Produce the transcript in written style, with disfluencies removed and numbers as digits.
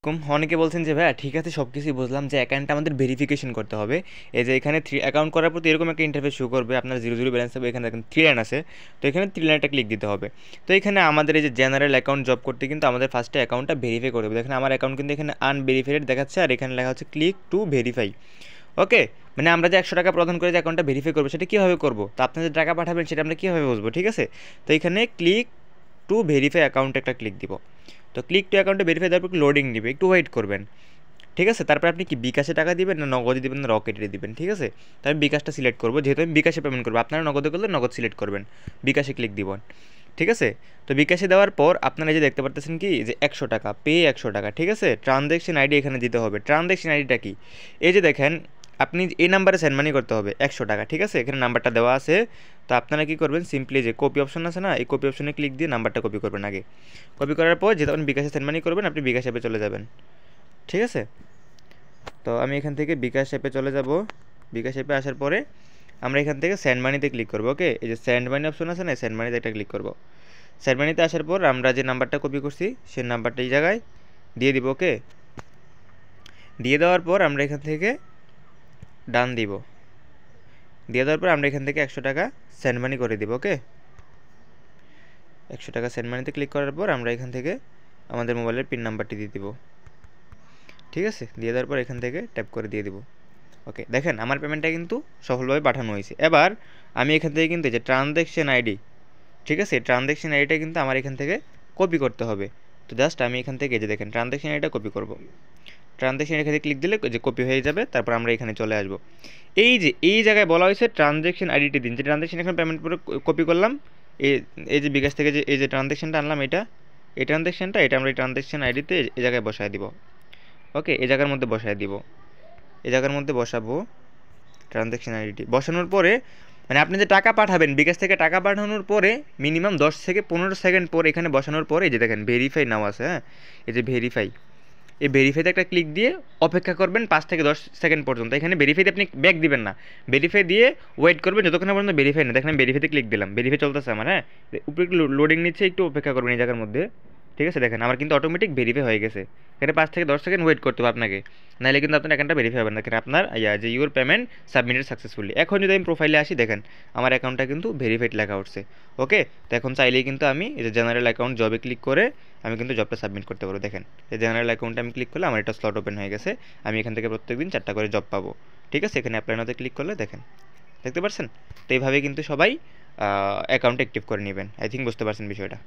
অনেকে বলছেন যে ভাইয়া ঠিক আছে সব কিছুই বুঝলাম যে অ্যাকাউন্টটা আমাদের ভেরিফিকেশন করতে হবে। এই যে এখানে থ্রি অ্যাকাউন্ট করার পর তো এরকম একটা ইন্টারফেস শো করবে, আপনার জিরো জিরো ব্যালেন্স হবে, এখানে দেখেন থ্রি লাইন আছে। তো এখানে থ্রি লাইনটা ক্লিক দিতে হবে। তো এখানে আমাদের এই যে জেনারেল অ্যাকাউন্ট জব করতে কিন্তু আমাদের ফার্স্টে অ্যাকাউন্টটা ভেরিফাই করতে হবে। দেখেন আমার অ্যাকাউন্ট কিন্তু এখানে আনভেরিফাইড দেখাচ্ছে, আর এখানে লেখা হচ্ছে ক্লিক টু ভেরিফাই। ওকে, মানে আমরা যে 100 টাকা প্রদান করে যে অ্যাকাউন্টটা ভেরিফাই করবো সেটা কীভাবে করবো, তো আপনি যে টাকা পাঠাবেন সেটা আমরা কীভাবে বুঝবো, ঠিক আছে। তো এখানে ক্লিক টু ভেরিফাই অ্যাকাউন্ট একটা ক্লিক দিব। তো ক্লিক টু অ্যাকাউন্টে ভেরিফাই দেওয়ার পর লোডিং দিবে, একটু ওয়েট করবেন, ঠিক আছে। তারপর আপনি কি বিকাশে টাকা দিবেন না নগদে দিবেন না রকেটে দিবেন, ঠিক আছে। তো আমি বিকাশটা সিলেক্ট করবো, যেহেতু আমি বিকাশে পেমেন্ট করবো, আপনারা নগদে করলে নগদ সিলেক্ট করবেন, বিকাশে ক্লিক দিবেন, ঠিক আছে। তো বিকাশে দেওয়ার পর আপনারা এই যে দেখতে পারতেছেন কি যে 100 টাকা পে 100 টাকা, ঠিক আছে। ট্রানজ্যাকশন আইডি এখানে দিতে হবে। ট্রানজ্যাকশন আইডিটা কি, এই যে দেখেন আপনি এই নাম্বারে সেন্ড মানি করতে হবে 100 টাকা, ঠিক আছে। এখানে নাম্বারটা দেওয়া আছে। তো আপনারা কি করবেন, সিম্পলি যে কপি অপশন আছে না, এই কপি অপশনে ক্লিক দিয়ে নাম্বারটা কপি করবেন আগে। কপি করার পর যেহেতু আপনি বিকাশে সেন্ড মানি করবেন, আপনি বিকাশ অ্যাপে চলে যাবেন, ঠিক আছে। তো আমি এখান থেকে বিকাশ অ্যাপে চলে যাব। বিকাশ অ্যাপে আসার পরে আমরা এখান থেকে সেন্ড মানিতে ক্লিক করব। ওকে, এই যে সেন্ড মানি অপশন আছে না, সেন্ড মানিতে একটা ক্লিক করব। সেন্ড মানিতে আসার পর আমরা যে নাম্বারটা কপি করছি সেই নাম্বারটা এই জায়গায় দিয়ে দিব। ওকে, দিয়ে দেওয়ার পর আমরা এখান থেকে ডান দিব। দিয়ে দেওয়ার পর আমরা এখান থেকে 100 টাকা সেন্ড মানি করে দিব। ওকে, 100 টাকা সেন্ড মানিতে ক্লিক করার পর আমরা এখান থেকে আমাদের মোবাইলের পিন নাম্বারটি দিয়ে দিব, ঠিক আছে। দিয়ে দেওয়ার পর এখান থেকে ট্যাপ করে দিয়ে দিব। ওকে, দেখেন আমার পেমেন্টটা কিন্তু সফলভাবে পাঠানো হয়েছে। এবার আমি এখান থেকে কিন্তু যে ট্রানজ্যাকশন আইডি, ঠিক আছে, ট্রানজ্যাকশন আইডিটা কিন্তু আমার এখান থেকে কপি করতে হবে। তো জাস্ট আমি এখান থেকে যে দেখেন ট্রানজ্যাকশন আইডিটা কপি করব। ট্রানজ্যাকশন এখানে ক্লিক দিলে যে কপি হয়ে যাবে, তারপর আমরা এখানে চলে আসব। এই যে এই জায়গায় বলা হয়েছে ট্রানজ্যাকশন আইডিটি দিন, যে ট্রানজ্যাকশন এখানে পেমেন্ট করে কপি করলাম। এই এই যে বিকাশ থেকে যে এই যে ট্রানজ্যাকশনটা আনলাম, এটা এই ট্রানজ্যাকশনটা এটা আমরা এই ট্রানজ্যাকশন আইডিতে এই জায়গায় বসায় দিব। ওকে, এই জায়গার মধ্যে বসায় দিব, এই জায়গার মধ্যে বসাবো ট্রানজ্যাকশন আইডি। বসানোর পরে মানে আপনি যে টাকা পাঠাবেন, বিকাশ থেকে টাকা পাঠানোর পরে মিনিমাম 10 থেকে 15 সেকেন্ড পর এখানে বসানোর পরে এই যে দেখেন ভেরিফাই নাও আছে, হ্যাঁ, এই যে ভেরিফাই, এই ভেরিফাইতে একটা ক্লিক দিয়ে অপেক্ষা করবেন 5 থেকে 10 সেকেন্ড পর্যন্ত। এখানে ভেরিফাইতে আপনি ব্যাক দিবেন না, ভেরিফাই দিয়ে ওয়েট করবেন যতক্ষণ পর্যন্ত ভেরিফাই না। দেখেন আমি ভেরিফাইতে ক্লিক দিলাম, ভেরিফাই চলতেছে আমার, হ্যাঁ। উপরে একটু লোডিং নিচ্ছে, একটু অপেক্ষা করবেন এই জায়গার মধ্যে, ঠিক আছে। দেখেন আমার কিন্তু অটোমেটিক ভেরিফাই হয়ে গেছে। এখানে 5 থেকে 10 সেকেন্ড ওয়েট করতে হবে আপনাকে, নাহলে কিন্তু আপনার অ্যাকাউন্টটা ভেরিফাই হবে না। দেখেন আপনার যে ইউর পেমেন্ট সাবমিটেড সাকসেসফুলি। এখন যদি আমি প্রোফাইলে আসি, দেখেন আমার অ্যাকাউন্টটা কিন্তু ভেরিফাইড লেখা উঠছে। ওকে, তো এখন চাইলেই কিন্তু আমি এই যে জেনারেল অ্যাকাউন্ট জবে ক্লিক করে আমি কিন্তু জবটা সাবমিট করতে পারবো। দেখেন এই জেনারেল অ্যাকাউন্টে আমি ক্লিক করলে আমার একটা স্লট ওপেন হয়ে গেছে। আমি এখান থেকে প্রত্যেকদিন 4টা করে জব পাবো, ঠিক আছে। এখানে অ্যাপ্লাই নাওতে ক্লিক করলে দেখেন, দেখতে পাচ্ছেন। তো এইভাবে কিন্তু সবাই অ্যাকাউন্ট অ্যাক্টিভ করে নেবেন। আই থিঙ্ক বুঝতে পারছেন বিষয়টা।